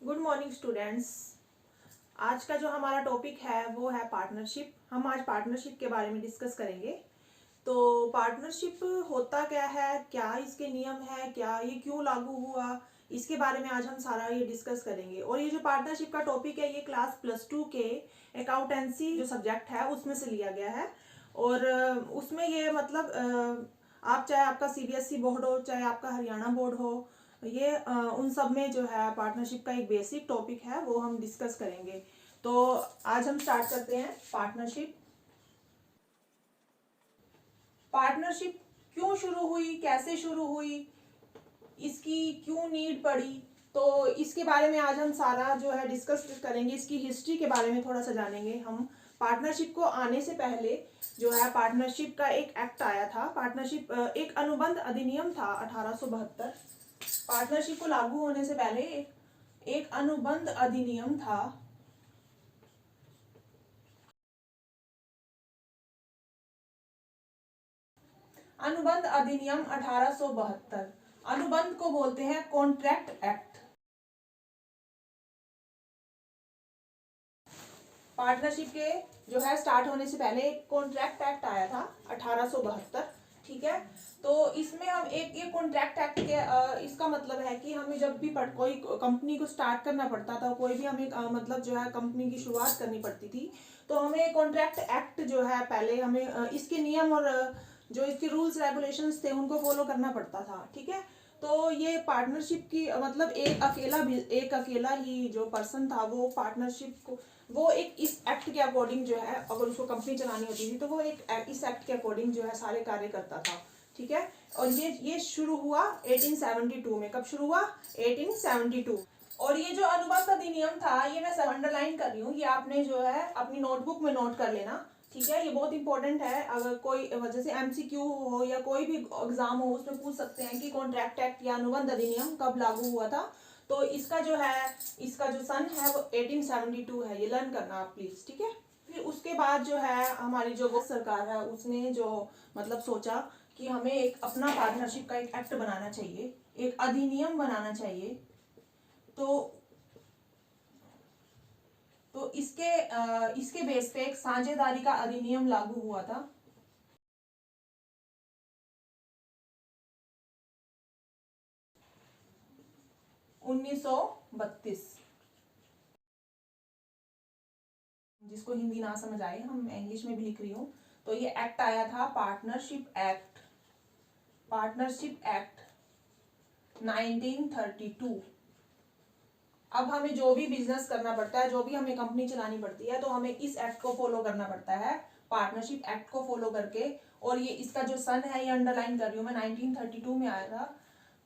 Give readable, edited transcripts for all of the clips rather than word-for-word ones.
Good morning students. आज का जो हमारा टॉपिक है वो है पार्टनरशिप। हम आज पार्टनरशिप के बारे में डिस्कस करेंगे। तो पार्टनरशिप होता क्या है, क्या इसके नियम है, क्या ये क्यों लागू हुआ, इसके बारे में आज हम सारा ये डिस्कस करेंगे। और ये जो पार्टनरशिप का टॉपिक है ये क्लास +2 के अकाउंटेंसी जो सब्जेक्ट है उसमें से लिया गया है। और उसमें ये मतलब आप चाहे आपका सीबीएसई बोर्ड हो चाहे आपका हरियाणा बोर्ड हो, ये उन सब में जो है पार्टनरशिप का एक बेसिक टॉपिक है वो हम डिस्कस करेंगे। तो आज हम स्टार्ट करते हैं पार्टनरशिप। पार्टनरशिप क्यों शुरू हुई, कैसे शुरू हुई, इसकी क्यों नीड पड़ी, तो इसके बारे में आज हम सारा जो है डिस्कस करेंगे। इसकी हिस्ट्री के बारे में थोड़ा सा जानेंगे हम। पार्टनरशिप को आने से पहले जो है पार्टनरशिप का एक एक्ट आया था। पार्टनरशिप एक अनुबंध अधिनियम था 1872। पार्टनरशिप को लागू होने से पहले एक अनुबंध अधिनियम था। अनुबंध अधिनियम 1872। अनुबंध को बोलते हैं कॉन्ट्रैक्ट एक्ट। पार्टनरशिप के जो है स्टार्ट होने से पहले एक कॉन्ट्रैक्ट एक्ट आया था 1872। ठीक है, तो इसमें हम ये कॉन्ट्रैक्ट एक्ट के इसका मतलब है कि हमें जब भी कोई कंपनी को स्टार्ट करना पड़ता था, कोई भी हमें मतलब जो है कंपनी की शुरुआत करनी पड़ती थी, तो हमें कॉन्ट्रैक्ट एक्ट जो है पहले हमें इसके नियम और जो इसके रूल्स रेगुलेशंस थे उनको फॉलो करना पड़ता था। ठीक है, तो ये पार्टनरशिप की मतलब एक अकेला ही जो पर्सन था वो पार्टनरशिप को वो एक इस एक्ट के अकॉर्डिंग जो है अगर उसको कंपनी चलानी होती थी तो वो एक इस एक्ट के अकॉर्डिंग जो है सारे कार्य करता था। ठीक है, और ये शुरू हुआ 1872 में। कब शुरू हुआ? 1872। और ये जो अनुबंध अधिनियम था ये मैं सब अंडरलाइन कर रही हूँ, ये आपने जो है अपनी नोटबुक में नोट कर लेना। ठीक है, ये बहुत इंपॉर्टेंट है। अगर कोई जैसे एमसीक्यू हो या कोई भी एग्जाम हो उसमें पूछ सकते हैं कि कॉन्ट्रैक्ट एक्ट या अनुबंध अधिनियम कब लागू हुआ था। तो इसका जो है इसका जो सन है वो 1872 है, ये लर्न करना आप प्लीज। ठीक है, फिर उसके बाद जो है हमारी जो सरकार है उसने जो मतलब सोचा कि हमें एक अपना पार्टनरशिप का एक एक्ट बनाना चाहिए, एक अधिनियम बनाना चाहिए। तो इसके बेस पे एक साझेदारी का अधिनियम लागू हुआ था। उन्नीस सौ 32। जिसको हिंदी ना समझ आए हम इंग्लिश में भी लिख रही हूँ। तो ये एक्ट आया था पार्टनरशिप एक्ट 1932। अब हमें जो भी बिजनेस करना पड़ता है, जो भी हमें कंपनी चलानी पड़ती है, तो हमें इस एक्ट को फॉलो करना पड़ता है, पार्टनरशिप एक्ट को फॉलो करके। और ये इसका जो सन है ये अंडरलाइन कर रही हूँ मैं, 1932 में आया था।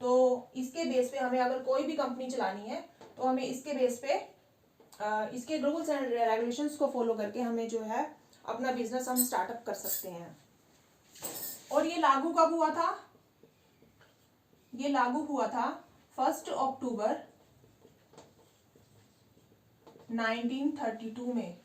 तो इसके बेस पे हमें अगर कोई भी कंपनी चलानी है तो हमें इसके बेस पे इसके रूल्स एंड रेगुलेशंस को फॉलो करके हमें जो है अपना बिजनेस हम स्टार्टअप कर सकते हैं। और ये लागू कब हुआ था? ये लागू हुआ था 1 अक्टूबर 1932 में।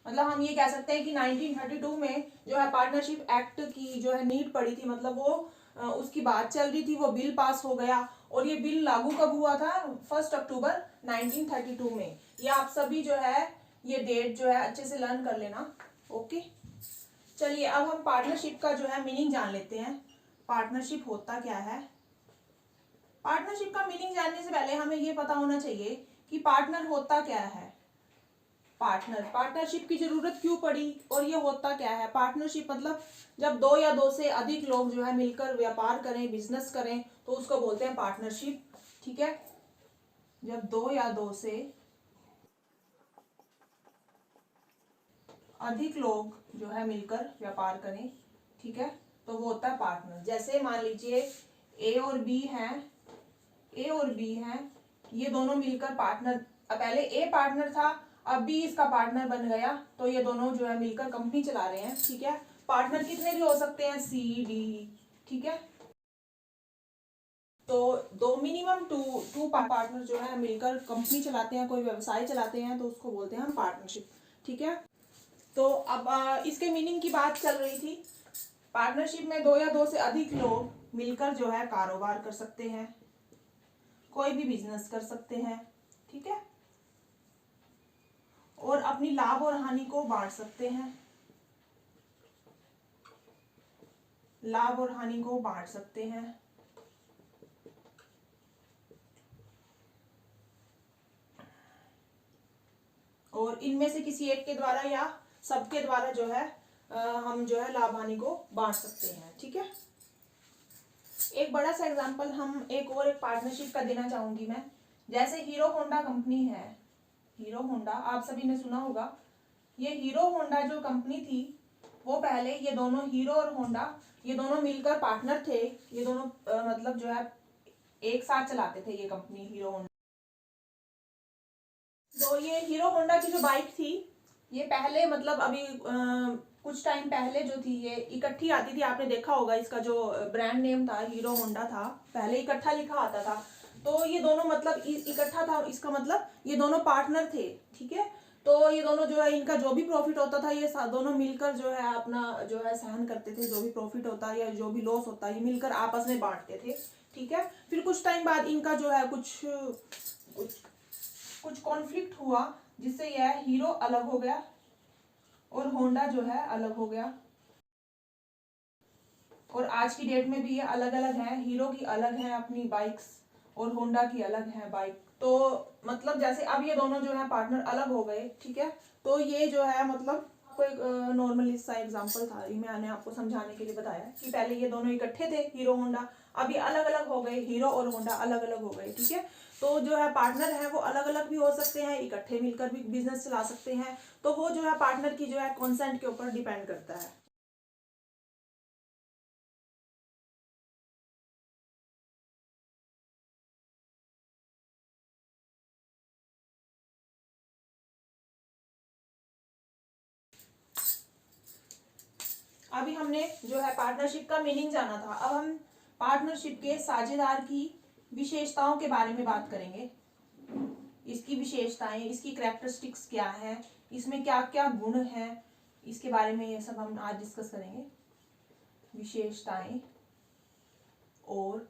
मतलब हम ये कह सकते हैं कि 1932 में जो है पार्टनरशिप एक्ट की जो है नीड पड़ी थी, मतलब वो उसकी बात चल रही थी, वो बिल पास हो गया। और ये बिल लागू कब हुआ था? 1 अक्टूबर 1932 में। ये आप सभी जो है ये डेट जो है अच्छे से लर्न कर लेना। ओके, चलिए अब हम पार्टनरशिप का जो है मीनिंग जान लेते हैं। पार्टनरशिप होता क्या है? पार्टनरशिप का मीनिंग जानने से पहले हमें ये पता होना चाहिए कि पार्टनर होता क्या है। पार्टनरशिप की जरूरत क्यों पड़ी और ये होता क्या है? पार्टनरशिप मतलब जब दो या दो से अधिक लोग जो है मिलकर व्यापार करें, बिजनेस करें, तो उसको बोलते हैं पार्टनरशिप। ठीक है, जब दो या दो से अधिक लोग जो है मिलकर व्यापार करें, ठीक है, तो वो होता है पार्टनर। जैसे मान लीजिए ए और बी हैं, ये दोनों मिलकर पार्टनर, पहले ए पार्टनर था, अब बी इसका पार्टनर बन गया, तो ये दोनों जो है मिलकर कंपनी चला रहे हैं। ठीक है, पार्टनर कितने भी हो सकते हैं? C D. ठीक है, तो दो मिनिमम टू पार्टनर जो है मिलकर कंपनी चलाते हैं, कोई व्यवसाय चलाते हैं, तो उसको बोलते हैं हम पार्टनरशिप। ठीक है, तो अब इसके मीनिंग की बात चल रही थी। पार्टनरशिप में दो या दो से अधिक लोग मिलकर जो है कारोबार कर सकते हैं, कोई भी बिजनेस कर सकते हैं। ठीक है, और अपनी लाभ और हानि को बांट सकते हैं, लाभ और हानि को बांट सकते हैं। और इनमें से किसी एक के द्वारा या सबके द्वारा जो है हम जो है लाभ हानि को बांट सकते हैं। ठीक है, एक बड़ा सा एग्जांपल हम एक पार्टनरशिप का देना चाहूंगी मैं। जैसे हीरो होंडा कंपनी है, हीरो होंडा आप सभी ने सुना होगा। ये हीरो होंडा जो कंपनी थी वो पहले ये दोनों हीरो और होंडा ये दोनों मिलकर पार्टनर थे। ये दोनों मतलब जो है एक साथ चलाते थे ये कंपनी हीरो होंडा। तो ये हीरो होंडा की जो बाइक थी ये पहले मतलब अभी कुछ टाइम पहले जो थी ये इकट्ठी आती थी। आपने देखा होगा इसका जो ब्रांड नेम था हीरो होंडा था, पहले इकट्ठा लिखा आता था। तो ये दोनों मतलब इकट्ठा था, इसका मतलब ये दोनों पार्टनर थे। ठीक है, तो ये दोनों जो है इनका जो भी प्रॉफिट होता था ये दोनों मिलकर जो है अपना जो है सहन करते थे। जो भी प्रॉफिट होता या जो भी लॉस होता ये मिलकर आपस में बांटते थे। ठीक है, फिर कुछ टाइम बाद इनका जो है कुछ कॉन्फ्लिक्ट हुआ जिससे यह हीरो अलग हो गया और होंडा जो है अलग हो गया। और आज की डेट में भी ये अलग अलग है, हीरो की अलग है अपनी बाइक्स और होंडा की अलग है बाइक। तो मतलब जैसे अब ये दोनों जो है पार्टनर अलग हो गए। ठीक है, तो ये जो है मतलब कोई नॉर्मली सा एग्जांपल था, ये मैंने आपको समझाने के लिए बताया कि पहले ये दोनों इकट्ठे थे हीरो होंडा, अब ये अलग अलग हो गए, हीरो और होंडा अलग अलग हो गए। ठीक है, तो जो है पार्टनर है वो अलग अलग भी हो सकते हैं, इकट्ठे मिलकर भी बिजनेस चला सकते हैं। तो वो जो है पार्टनर की जो है कॉन्सेंट के ऊपर डिपेंड करता है। अभी हमने जो है पार्टनरशिप का मीनिंग जाना था, अब हम पार्टनरशिप के साझेदार की विशेषताओं के बारे में बात करेंगे। इसकी विशेषताएं, इसकी कैरेक्टरिस्टिक्स क्या है, इसमें क्या क्या गुण है, इसके बारे में ये सब हम आज डिस्कस करेंगे। विशेषताएं और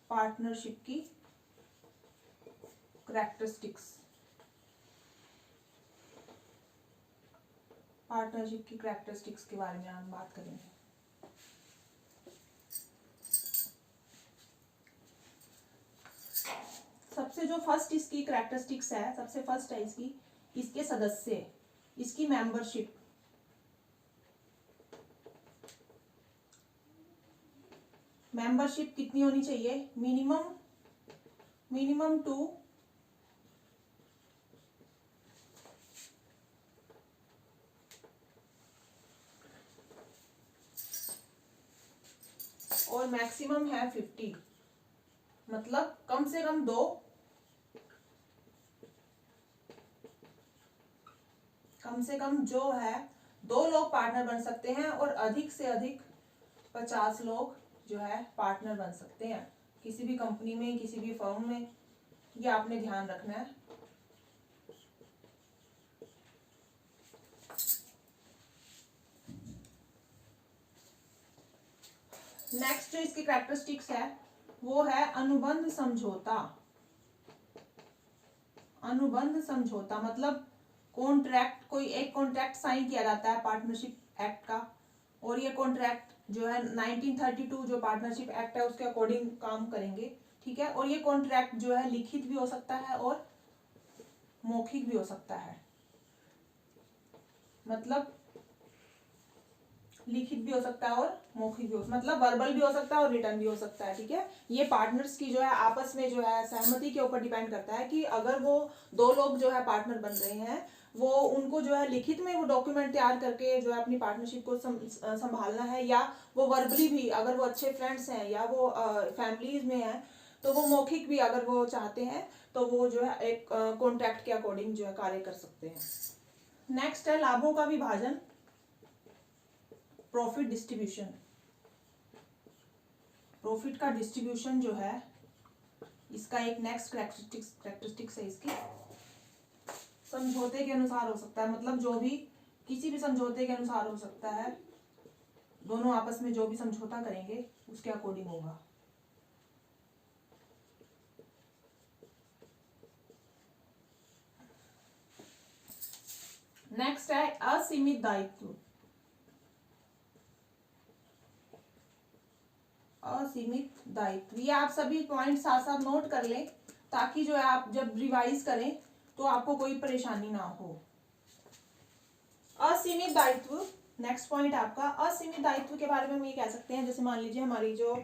पार्टनरशिप की कैरेक्टरिस्टिक्स, पार्टनरशिप की कैरेक्टरिस्टिक्स के बारे में हम बात करेंगे। सबसे जो फर्स्ट इसकी कैरेक्टरिस्टिक्स है, सबसे फर्स्ट है इसके सदस्य, इसकी मेंबरशिप। मेंबरशिप कितनी होनी चाहिए? मिनिमम 2 और मैक्सिमम है 50। मतलब कम से कम 2, कम से कम जो है 2 लोग पार्टनर बन सकते हैं और अधिक से अधिक 50 लोग जो है पार्टनर बन सकते हैं किसी भी कंपनी में, किसी भी फर्म में। ये आपने ध्यान रखना है। नेक्स्ट जो इसकी कैरेक्टरिस्टिक्स है वो है अनुबंध समझौता। अनुबंध समझौता मतलब कॉन्ट्रैक्ट, कोई एक कॉन्ट्रैक्ट साइन किया जाता है पार्टनरशिप एक्ट का, और ये कॉन्ट्रैक्ट जो है 1932 जो पार्टनरशिप एक्ट है उसके अकॉर्डिंग काम करेंगे। ठीक है, और ये कॉन्ट्रैक्ट जो है लिखित भी हो सकता है और मौखिक भी हो सकता है। मतलब लिखित भी हो सकता है और मौखिक भी हो, मतलब वर्बल भी हो सकता है और रिटर्न भी हो सकता है। ठीक है, ये पार्टनर्स की जो है आपस में जो है सहमति के ऊपर डिपेंड करता है कि अगर वो 2 लोग जो है पार्टनर बन रहे हैं वो उनको जो है लिखित में वो डॉक्यूमेंट तैयार करके जो है अपनी पार्टनरशिप को संभालना है, या वो वर्बली भी अगर वो अच्छे फ्रेंड्स हैं या वो फैमिलीज में है तो वो मौखिक भी अगर वो चाहते हैं तो वो जो है एक कॉन्ट्रैक्ट के अकॉर्डिंग जो है कार्य कर सकते हैं। नेक्स्ट है लाभों का विभाजन, प्रॉफिट डिस्ट्रीब्यूशन। प्रॉफिट का डिस्ट्रीब्यूशन जो है इसका एक नेक्स्ट कैरेक्टरिस्टिक्स है इसकी, समझौते के अनुसार हो सकता है। मतलब जो भी किसी भी समझौते के अनुसार हो सकता है, दोनों आपस में जो भी समझौता करेंगे उसके अकॉर्डिंग होगा। है असीमित दायित्व। असीमित दायित्व, ये आप सभी पॉइंट साथ साथ नोट कर लें ताकि जो है आप जब रिवाइज करें तो आपको कोई परेशानी ना हो। असीमित दायित्व, नेक्स्ट पॉइंट आपका असीमित दायित्व के बारे में हम ये कह सकते हैं, जैसे मान लीजिए हमारी जो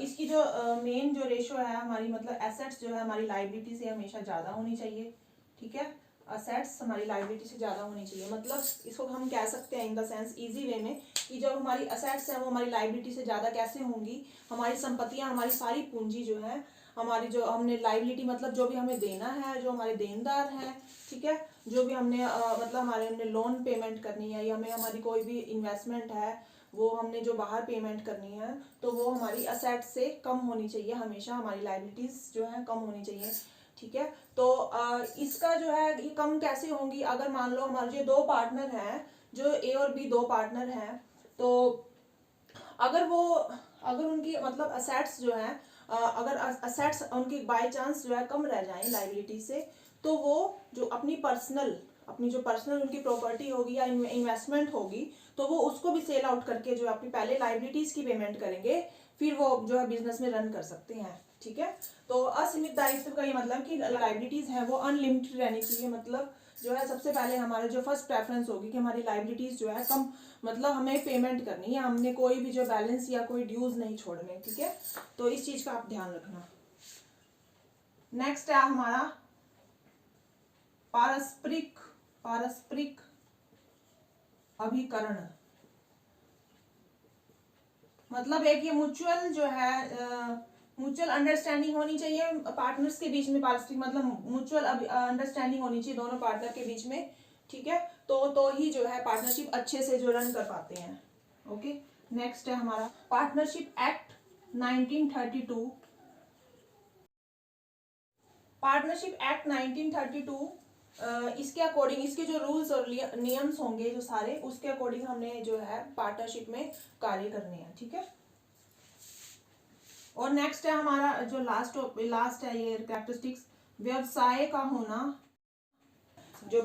इसकी जो मेन जो रेशो है हमारी, मतलब एसेट्स जो है हमारी लायबिलिटी से हमेशा ज्यादा होनी चाहिए। ठीक है, असेट्स हमारी लायबिलिटी से ज्यादा होनी चाहिए, मतलब इसको हम कह सकते हैं in the sense easy way में कि जब हमारी असेट्स है वो हमारी लायबिलिटी से ज्यादा कैसे होंगी, हमारी संपत्तियां, हमारी सारी पूंजी जो है, हमारी जो हमने लायबिलिटी मतलब जो भी हमें देना है, जो हमारे देनदार हैं, ठीक है, जो भी हमने मतलब हमारे हमने लोन पेमेंट करनी है या हमें हमारी कोई भी इन्वेस्टमेंट है वो हमने जो बाहर पेमेंट करनी है तो वो हमारी असेट से कम होनी चाहिए, हमेशा हमारी लायबिलिटीज जो है कम होनी चाहिए। ठीक है, तो इसका जो है ये कम कैसे होंगी, अगर मान लो हमारे जो दो पार्टनर हैं, जो ए और बी दो पार्टनर हैं, तो अगर उनकी मतलब असेट्स जो है अगर असेट्स उनकी बाय चांस जो है कम रह जाएं लायबिलिटी से, तो वो जो अपनी जो पर्सनल उनकी प्रॉपर्टी होगी या इन्वेस्टमेंट होगी तो वो उसको भी सेल आउट करके जो अपनी पहले लायबिलिटीज की पेमेंट करेंगे, फिर वो जो है बिजनेस में रन कर सकते हैं। ठीक है, तो असीमित दायित्व का ये मतलब कि लायबिलिटीज है वो अनलिमिटेड रहनी चाहिए, मतलब जो है सबसे पहले हमारे जो फर्स्ट प्रेफरेंस होगी कि हमारी लायबिलिटीज जो है कम, मतलब हमें पेमेंट करनी है, हमने कोई भी जो बैलेंस या कोई ड्यूज नहीं छोड़ने। ठीक है, तो इस चीज का आप ध्यान रखना। नेक्स्ट है हमारा पारस्परिक अभिकरण, मतलब एक ये म्यूचुअल जो है म्यूचुअल अंडरस्टैंडिंग होनी चाहिए पार्टनर्स के बीच में, पारस्परिक मतलब म्यूचुअल अंडरस्टैंडिंग होनी चाहिए दोनों पार्टनर के बीच में। ठीक है, तो ही जो है पार्टनरशिप अच्छे से जो रन कर पाते हैं। ओके, नेक्स्ट है हमारा पार्टनरशिप एक्ट 1932। पार्टनरशिप एक्ट 1932 इसके अकॉर्डिंग, इसके जो रूल्स और नियम्स होंगे जो सारे, उसके अकॉर्डिंग हमने जो है पार्टनरशिप में कार्य करने हैं। ठीक है, और नेक्स्ट है हमारा जो लास्ट है ये कैरेक्टरिस्टिक्स, व्यवसाय का होना। जो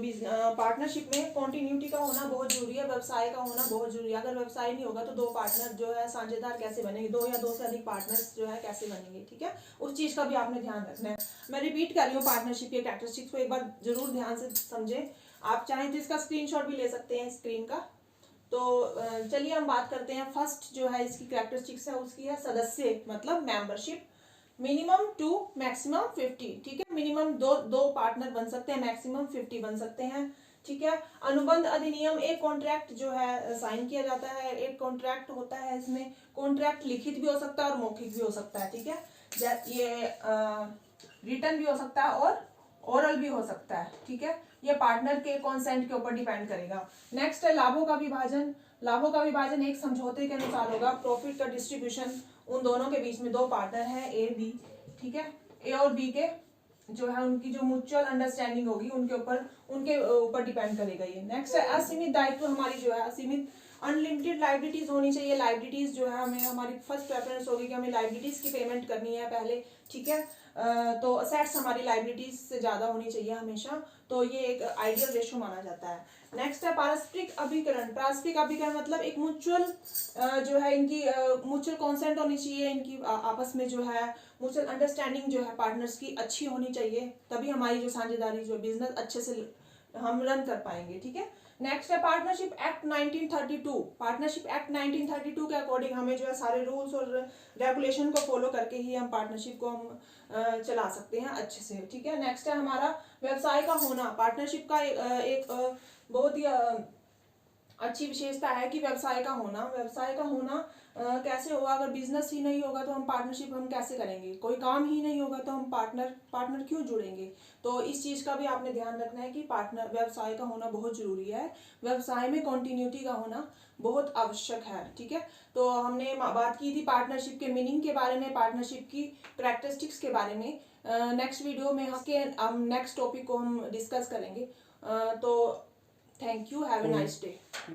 पार्टनरशिप में कॉन्टिन्यूटी का होना बहुत जरूरी है, व्यवसाय का होना बहुत जरूरी है। अगर व्यवसाय नहीं होगा तो दो पार्टनर जो है साझेदार कैसे बनेंगे, दो या दो से अधिक पार्टनर्स जो है कैसे बनेंगे। ठीक है, उस चीज का भी आपने ध्यान रखना है। मैं रिपीट कर रही हूँ पार्टनरशिप के कैरेक्टरिस्टिक्स को, एक बार जरूर ध्यान से समझे। आप चाहें तो इसका स्क्रीनशॉट भी ले सकते हैं स्क्रीन का। तो चलिए हम बात करते हैं। फर्स्ट जो है इसकी कैरेक्टरिस्टिक्स है उसकी है सदस्य, मतलब मेंबरशिप। Minimum 2 maximum 50। ठीक है, मिनिमम दो पार्टनर बन सकते हैं, मैक्सिमम 50 बन सकते हैं। ठीक है, अनुबंध अधिनियम, एक कॉन्ट्रैक्ट जो है साइन किया जाता है, एक कॉन्ट्रैक्ट होता है, इसमें कॉन्ट्रैक्ट लिखित भी हो सकता है और मौखिक भी हो सकता है। ठीक है, ये रिटन भी हो सकता है और ओरल भी हो सकता है। ठीक है, ये पार्टनर के कॉन्सेंट के ऊपर डिपेंड करेगा। नेक्स्ट है लाभों का विभाजन। लाभों का विभाजन एक समझौते के अनुसार होगा। प्रॉफिट का डिस्ट्रीब्यूशन उन दोनों के बीच में, दो पार्टनर है ए बी। ठीक है, ए और बी के जो है उनकी जो म्यूचुअल अंडरस्टैंडिंग होगी उनके ऊपर डिपेंड करेगा ये। नेक्स्ट है असीमित दायित्व। हमारी जो है असीमित अनलिमिटेड लाइबिलिटीज होनी चाहिए। लाइबिलिटीज जो है हमें, हमारी फर्स्ट प्रेफरेंस होगी कि हमें लाइबिलिटीज की पेमेंट करनी है पहले। ठीक है, तो असेट्स हमारी लाइबिलिटीज से ज्यादा होनी चाहिए हमेशा, तो ये एक आइडियल रेशो माना जाता है। नेक्स्ट है पारस्परिक अभिकरण। पारस्परिक अभिकरण मतलब एक म्यूचुअल जो है इनकी म्यूचुअल कॉन्सेंट होनी चाहिए, इनकी आपस में जो है म्यूचुअल अंडरस्टैंडिंग जो है पार्टनर्स की अच्छी होनी चाहिए, तभी हमारी जो साझेदारी जो बिजनेस अच्छे से हम रन कर पाएंगे। ठीक है, नेक्स्ट है पार्टनरशिप एक्ट 1932। पार्टनरशिप एक्ट 1932 के अकॉर्डिंग हमें जो है सारे रूल्स और रेगुलेशन को फॉलो करके ही हम पार्टनरशिप को हम चला सकते हैं अच्छे से। ठीक है, नेक्स्ट है हमारा व्यवसाय का होना। पार्टनरशिप का एक बहुत ही अच्छी विशेषता है कि व्यवसाय का होना। व्यवसाय का होना कैसे होगा, अगर बिजनेस ही नहीं होगा तो हम पार्टनरशिप हम कैसे करेंगे, कोई काम ही नहीं होगा तो हम पार्टनर क्यों जुड़ेंगे। तो इस चीज का भी आपने ध्यान रखना है कि पार्टनर व्यवसाय का होना बहुत जरूरी है। व्यवसाय में कॉन्टिन्यूटी का होना बहुत आवश्यक है। ठीक है, तो हमने बात की थी पार्टनरशिप के मीनिंग के बारे में, पार्टनरशिप की कैरेक्टरिस्टिक्स के बारे में। नेक्स्ट वीडियो में हम नेक्स्ट टॉपिक को हम डिस्कस करेंगे। तो thank you, have a nice day.